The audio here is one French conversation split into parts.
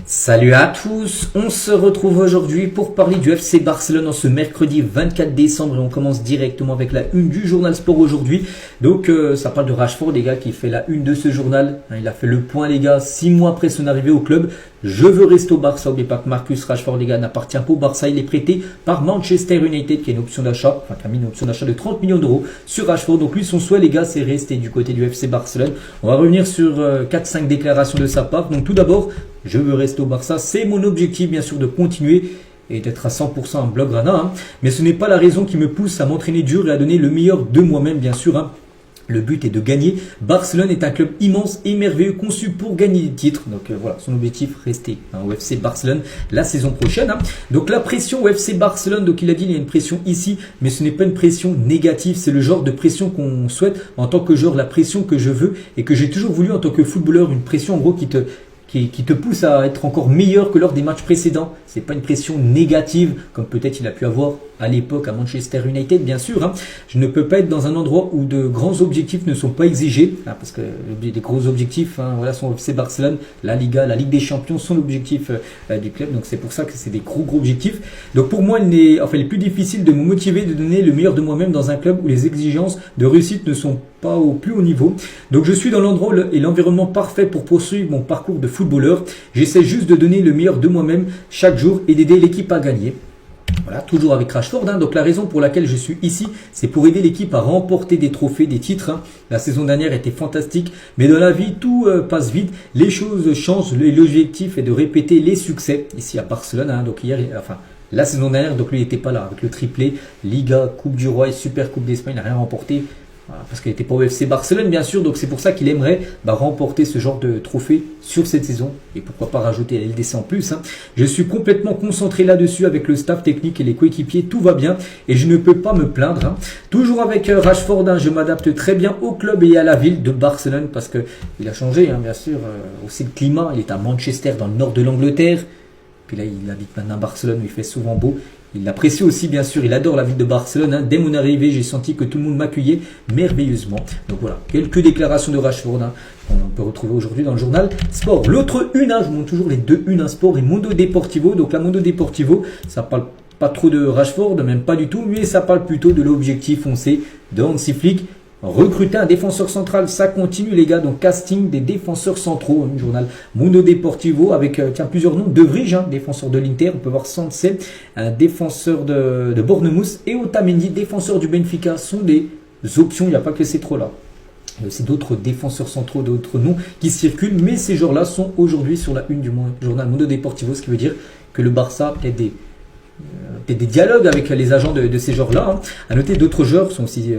Salut à tous, on se retrouve aujourd'hui pour parler du FC Barcelone en ce mercredi 24 décembre et on commence directement avec la une du journal sport aujourd'hui. Donc ça parle de Rashford les gars qui fait la une de ce journal. Il a fait le point les gars 6 mois après son arrivée au club. Je veux rester au Barça, n'oubliez pas que Marcus Rashford les gars n'appartient pas au Barça, il est prêté par Manchester United qui a une option d'achat, qui a mis une option d'achat de 30 millions d'euros sur Rashford. Donc lui son souhait les gars c'est rester du côté du FC Barcelone. On va revenir sur 4-5 déclarations de sa part. Donc tout d'abord, je veux rester au Barça, c'est mon objectif bien sûr de continuer et d'être à 100% en Blaugrana. Mais ce n'est pas la raison qui me pousse à m'entraîner dur et à donner le meilleur de moi-même bien sûr. Le but est de gagner. Barcelone est un club immense et merveilleux conçu pour gagner des titres. Donc voilà, son objectif, rester au FC Barcelone la saison prochaine. Donc la pression au FC Barcelone, donc il a dit il y a une pression ici, mais ce n'est pas une pression négative. C'est le genre de pression qu'on souhaite en tant que joueur, la pression que je veux et que j'ai toujours voulu en tant que footballeur. Une pression en gros qui te pousse à être encore meilleur que lors des matchs précédents. C'est pas une pression négative comme peut-être il a pu avoir à l'époque à Manchester United, bien sûr. Je ne peux pas être dans un endroit où de grands objectifs ne sont pas exigés, parce que des gros objectifs, voilà, sont au FC Barcelone, la Liga, la Ligue des Champions sont l'objectif du club. Donc c'est pour ça que c'est des gros objectifs. Donc pour moi, il est plus difficile de me motiver, de donner le meilleur de moi-même dans un club où les exigences de réussite ne sont pas au plus haut niveau. Donc je suis dans l'endroit et l'environnement parfait pour poursuivre mon parcours de footballeur. J'essaie juste de donner le meilleur de moi-même chaque jour et d'aider l'équipe à gagner. Voilà, toujours avec Rashford. Donc la raison pour laquelle je suis ici, c'est pour aider l'équipe à remporter des trophées, des titres. La saison dernière était fantastique, mais dans la vie, tout passe vite. Les choses changent. L'objectif est de répéter les succès ici à Barcelone. Donc la saison dernière, donc lui n'était pas là avec le triplé, Liga, Coupe du Roi et Super Coupe d'Espagne, il n'a rien remporté. Voilà, parce qu'il n'était pas au FC Barcelone bien sûr, donc c'est pour ça qu'il aimerait remporter ce genre de trophée sur cette saison et pourquoi pas rajouter la LDC en plus. Je suis complètement concentré là-dessus avec le staff technique et les coéquipiers, tout va bien et je ne peux pas me plaindre. Toujours avec Rashford, je m'adapte très bien au club et à la ville de Barcelone parce qu'il a changé bien sûr, aussi le climat, il est à Manchester dans le nord de l'Angleterre, puis là il habite maintenant à Barcelone où il fait souvent beau. Il l'apprécie aussi bien sûr, il adore la ville de Barcelone. Dès mon arrivée, j'ai senti que tout le monde m'accueillait merveilleusement. Donc voilà, quelques déclarations de Rashford qu'on peut retrouver aujourd'hui dans le journal Sport. L'autre une, je vous montre toujours les deux unes, Sport et Mundo Deportivo. Donc la Mundo Deportivo, ça parle pas trop de Rashford, même pas du tout, mais ça parle plutôt de l'objectif foncé de Hansi Flick. Recruter un défenseur central, ça continue les gars, donc casting des défenseurs centraux, un journal Mundo Deportivo avec plusieurs noms, De Vrij, défenseur de l'Inter, on peut voir Sanse, un défenseur de Bournemouth et Otamendi, défenseur du Benfica, sont des options, il n'y a pas que ces trois là. Il y a aussi d'autres défenseurs centraux, d'autres noms qui circulent, mais ces joueurs-là sont aujourd'hui sur la une du journal Mundo Deportivo, ce qui veut dire que le Barça a des dialogues avec les agents de ces joueurs-là. À noter, d'autres joueurs sont aussi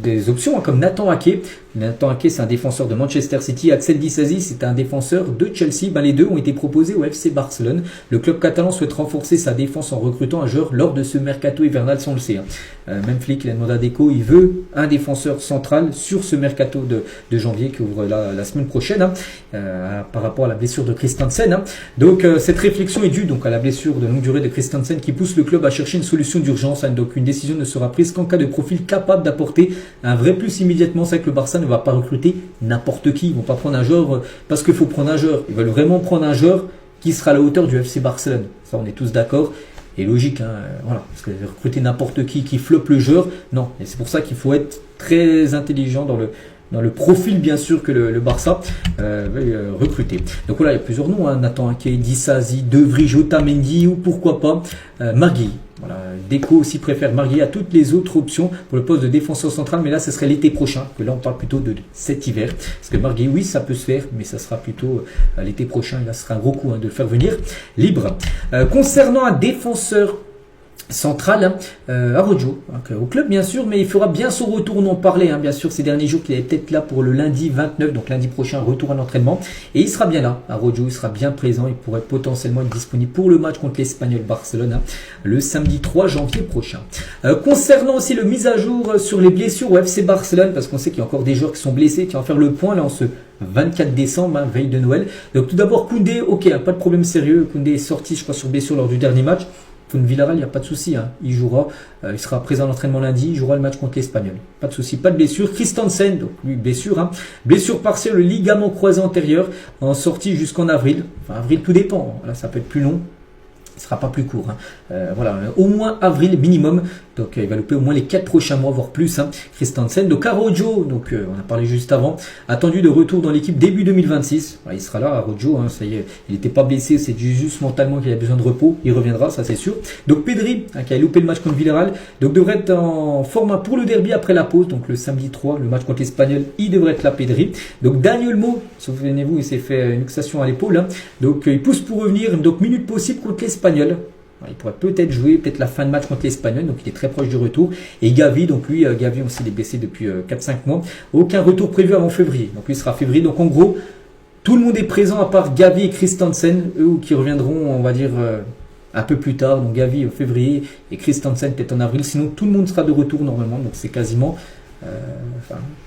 des options comme Nathan Ake. Nathan Ake, c'est un défenseur de Manchester City. Axel Disasi, c'est un défenseur de Chelsea. Les deux ont été proposés au FC Barcelone. Le club catalan souhaite renforcer sa défense en recrutant un joueur lors de ce mercato hivernal, on le sait. Même Flick, il a demandé à Deco, il veut un défenseur central sur ce mercato de janvier qui ouvre la semaine prochaine par rapport à la blessure de Christensen. Donc cette réflexion est due à la blessure de longue durée de Christensen qui pousse le club à chercher une solution d'urgence. Donc une décision ne sera prise qu'en cas de profil capable d'apporter un vrai plus immédiatement. C'est vrai que le Barça ne va pas recruter n'importe qui. Ils ne vont pas prendre un joueur parce qu'il faut prendre un joueur. Ils veulent vraiment prendre un joueur qui sera à la hauteur du FC Barcelone. Ça, on est tous d'accord. Et logique, voilà. Parce que recruter n'importe qui floppe le joueur, non. Et c'est pour ça qu'il faut être très intelligent dans le profil bien sûr que le Barça veut recruter. Donc voilà, il y a plusieurs noms. Nathan Ake, Disasi, De Vrij, Otamendi ou pourquoi pas Margui. Voilà, Deco aussi préfère Margui à toutes les autres options pour le poste de défenseur central, mais là ce serait l'été prochain, que là on parle plutôt de cet hiver, parce que Margui oui ça peut se faire, mais ça sera plutôt l'été prochain, et là ce sera un gros coup de le faire venir libre. Concernant un défenseur central, Araujo, au club bien sûr, mais il fera bien son retour, on en parlait bien sûr ces derniers jours qu'il est peut-être là pour le lundi 29, donc lundi prochain, retour à l'entraînement, et il sera bien là, Araujo, il sera bien présent, il pourrait potentiellement être disponible pour le match contre l'Espagnol Barcelone, le samedi 3 janvier prochain. Concernant aussi le mise à jour sur les blessures au FC Barcelone, parce qu'on sait qu'il y a encore des joueurs qui sont blessés, qui vont faire le point là en ce 24 décembre, veille de Noël. Donc tout d'abord Koundé, ok, pas de problème sérieux, Koundé est sorti je crois sur blessure lors du dernier match. Villarreal, il n'y a pas de souci, hein. Il jouera, il sera présent à l'entraînement lundi, il jouera le match contre l'Espagnol. Pas de souci, pas de blessure. Christensen, donc lui blessure, hein. Blessure partielle, le ligament croisé antérieur, en sortie jusqu'en avril. Enfin avril, tout dépend. Là, ça peut être plus long. Ce sera pas plus court, hein. Voilà, au moins avril minimum, donc il va louper au moins les 4 prochains mois, voire plus, hein. Christensen. Donc Araujo, donc on a parlé juste avant, attendu de retour dans l'équipe début 2026. Voilà, il sera là, Araujo, hein, ça y est, il n'était pas blessé, c'est juste mentalement qu'il a besoin de repos, il reviendra, ça c'est sûr. Donc Pedri, hein, qui a loupé le match contre Villarreal, donc devrait être en format pour le derby après la pause, donc le samedi 3, le match contre l'Espagnol, il devrait être là, Pedri. Donc Daniel Mo, souvenez-vous, il s'est fait une luxation à l'épaule, hein. Donc il pousse pour revenir, donc minute possible contre l'Espagnol. Il pourrait peut-être jouer peut-être la fin de match contre l'Espagnol, donc il est très proche du retour. Et Gavi, donc lui, Gavi aussi il est blessé depuis 4-5 mois. Aucun retour prévu avant février. Donc lui sera février. Donc en gros, tout le monde est présent à part Gavi et Christensen, eux qui reviendront, on va dire, un peu plus tard. Donc Gavi en février et Christensen peut-être en avril. Sinon tout le monde sera de retour normalement. Donc c'est quasiment...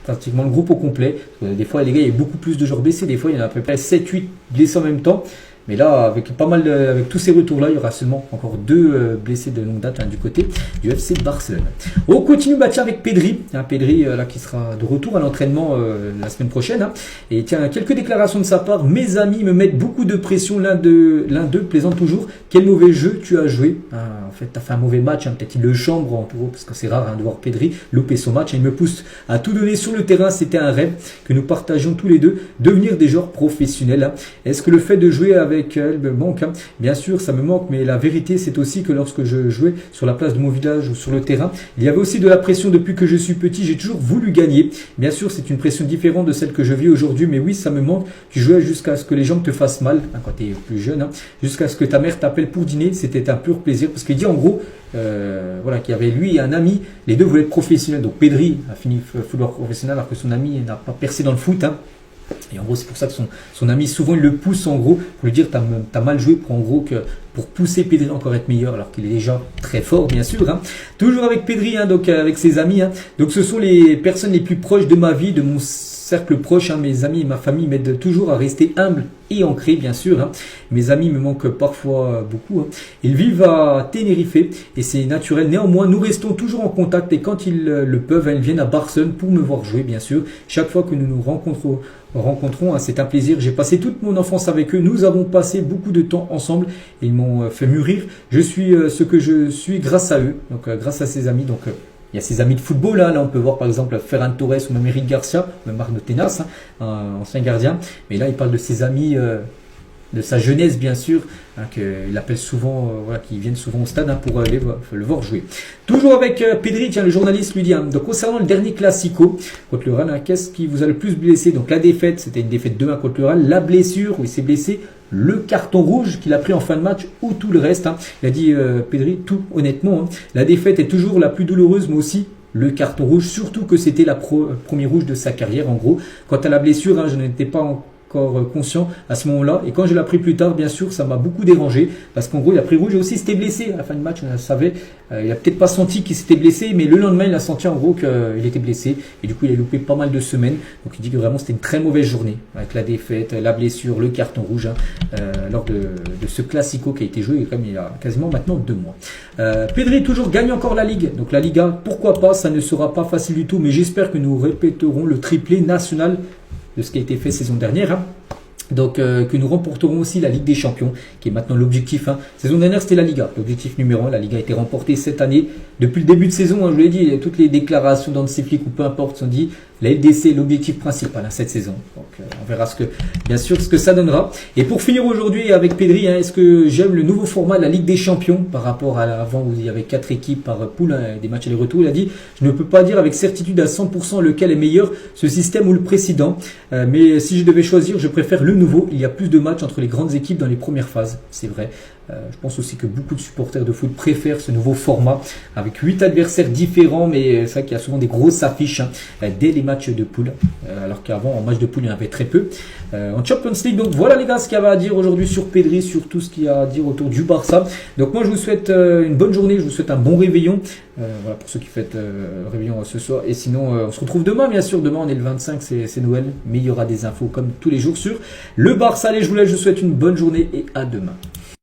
pratiquement le groupe au complet. Des fois les gars il y a beaucoup plus de joueurs blessés. Des fois il y en a à peu près 7-8 blessés en même temps. Mais là, avec avec tous ces retours-là, il y aura seulement encore 2 blessés de longue date, hein, du côté du FC Barcelone. On continue avec Pedri, hein, Pedri là qui sera de retour à l'entraînement la semaine prochaine. Hein. Et tiens, quelques déclarations de sa part. Mes amis me mettent beaucoup de pression. L'un d'eux plaisante toujours. Quel mauvais jeu tu as joué. Hein, en fait, tu as fait un mauvais match. Hein, peut-être il le chambre en gros, parce que c'est rare, hein, de voir Pedri louper son match. Il me pousse à tout donner sur le terrain. C'était un rêve que nous partagions tous les deux. Devenir des joueurs professionnels. Hein. Est-ce que le fait de jouer avec elle me manque, hein. Bien sûr ça me manque, mais la vérité c'est aussi que lorsque je jouais sur la place de mon village ou sur le terrain, il y avait aussi de la pression. Depuis que je suis petit, j'ai toujours voulu gagner. Bien sûr c'est une pression différente de celle que je vis aujourd'hui, mais oui ça me manque. Tu jouais jusqu'à ce que les jambes te fassent mal, hein, quand tu es plus jeune, hein, jusqu'à ce que ta mère t'appelle pour dîner. C'était un pur plaisir, parce qu'il dit en gros voilà, qu'il y avait lui et un ami, les deux voulaient être professionnels. Donc Pedri a fini footballeur professionnel alors que son ami n'a pas percé dans le foot, hein. Et en gros, c'est pour ça que son ami, souvent, il le pousse en gros pour lui dire t'as mal joué, pour pousser Pedri encore être meilleur, alors qu'il est déjà très fort, bien sûr. Hein. Toujours avec Pedri, hein, donc avec ses amis. Hein. Donc, ce sont les personnes les plus proches de ma vie, de mon cercle proche. Hein. Mes amis et ma famille m'aident toujours à rester humble et ancré, bien sûr. Hein. Mes amis me manquent parfois beaucoup. Hein. Ils vivent à Tenerife et c'est naturel. Néanmoins, nous restons toujours en contact et quand ils le peuvent, ils viennent à Barcelone pour me voir jouer, bien sûr. Chaque fois que nous nous rencontrons, hein, c'est un plaisir. J'ai passé toute mon enfance avec eux. Nous avons passé beaucoup de temps ensemble et ils m'ont fait mûrir. Je suis ce que je suis grâce à eux, donc grâce à ces amis. Donc il y a ses amis de football, là on peut voir par exemple Ferran Torres ou même Eric Garcia, même Marc de Tenas, hein, ancien gardien. Mais là il parle de ses amis de sa jeunesse, bien sûr, hein, qu'il appelle souvent, voilà, qui viennent souvent au stade, hein, pour aller le voir jouer. Toujours avec Pedri, tiens, le journaliste lui dit, hein, donc concernant le dernier Classico contre le Real, hein, qu'est-ce qui vous a le plus blessé? Donc la défaite, c'était une défaite 2-1 contre le Real, la blessure où il s'est blessé, le carton rouge qu'il a pris en fin de match ou tout le reste. Hein. Il a dit Pedri, tout honnêtement, hein, la défaite est toujours la plus douloureuse, mais aussi le carton rouge, surtout que c'était la premier rouge de sa carrière en gros. Quant à la blessure, hein, je n'étais pas conscient à ce moment-là, et quand je l'ai appris plus tard, bien sûr ça m'a beaucoup dérangé, parce qu'en gros il a pris rouge et aussi s'était blessé à la fin du match, on le savait, il a peut-être pas senti qu'il s'était blessé, mais le lendemain il a senti en gros qu'il était blessé, et du coup il a loupé pas mal de semaines. Donc il dit que vraiment c'était une très mauvaise journée, avec la défaite, la blessure, le carton rouge, hein, lors de ce Classico qui a été joué comme il y a quasiment maintenant 2 mois. Pedri toujours gagne encore la Ligue, donc la Liga, pourquoi pas, ça ne sera pas facile du tout, mais j'espère que nous répéterons le triplé national de ce qui a été fait saison dernière, hein. Donc que nous remporterons aussi la Ligue des Champions, qui est maintenant l'objectif. Hein. Saison dernière c'était la Liga, l'objectif numéro 1. La Liga a été remportée cette année. Depuis le début de saison, hein, je vous l'ai dit, toutes les déclarations d'Hansi Flick ou peu importe sont dit, la LDC est l'objectif principal, hein, cette saison. Donc on verra bien sûr ce que ça donnera. Et pour finir aujourd'hui avec Pedri, hein, est-ce que j'aime le nouveau format de la Ligue des Champions par rapport à avant où il y avait 4 équipes par poule, hein, des matchs aller-retour. Il a dit, je ne peux pas dire avec certitude à 100% lequel est meilleur, ce système ou le précédent, mais si je devais choisir, je préfère le nouveau. Il y a plus de matchs entre les grandes équipes dans les premières phases, c'est vrai. Je pense aussi que beaucoup de supporters de foot préfèrent ce nouveau format avec 8 adversaires différents, mais c'est vrai qu'il y a souvent des grosses affiches, hein, dès les matchs de poule, alors qu'avant en match de poule il y en avait très peu. En Champions League, donc voilà les gars ce qu'il y avait à dire aujourd'hui sur Pedri, sur tout ce qu'il y a à dire autour du Barça. Donc moi je vous souhaite une bonne journée, je vous souhaite un bon réveillon, voilà pour ceux qui fêtent réveillon ce soir, et sinon on se retrouve demain, bien sûr. Demain on est le 25, c'est Noël, mais il y aura des infos comme tous les jours sur le Barça. Allez, je vous laisse, je vous souhaite une bonne journée et à demain.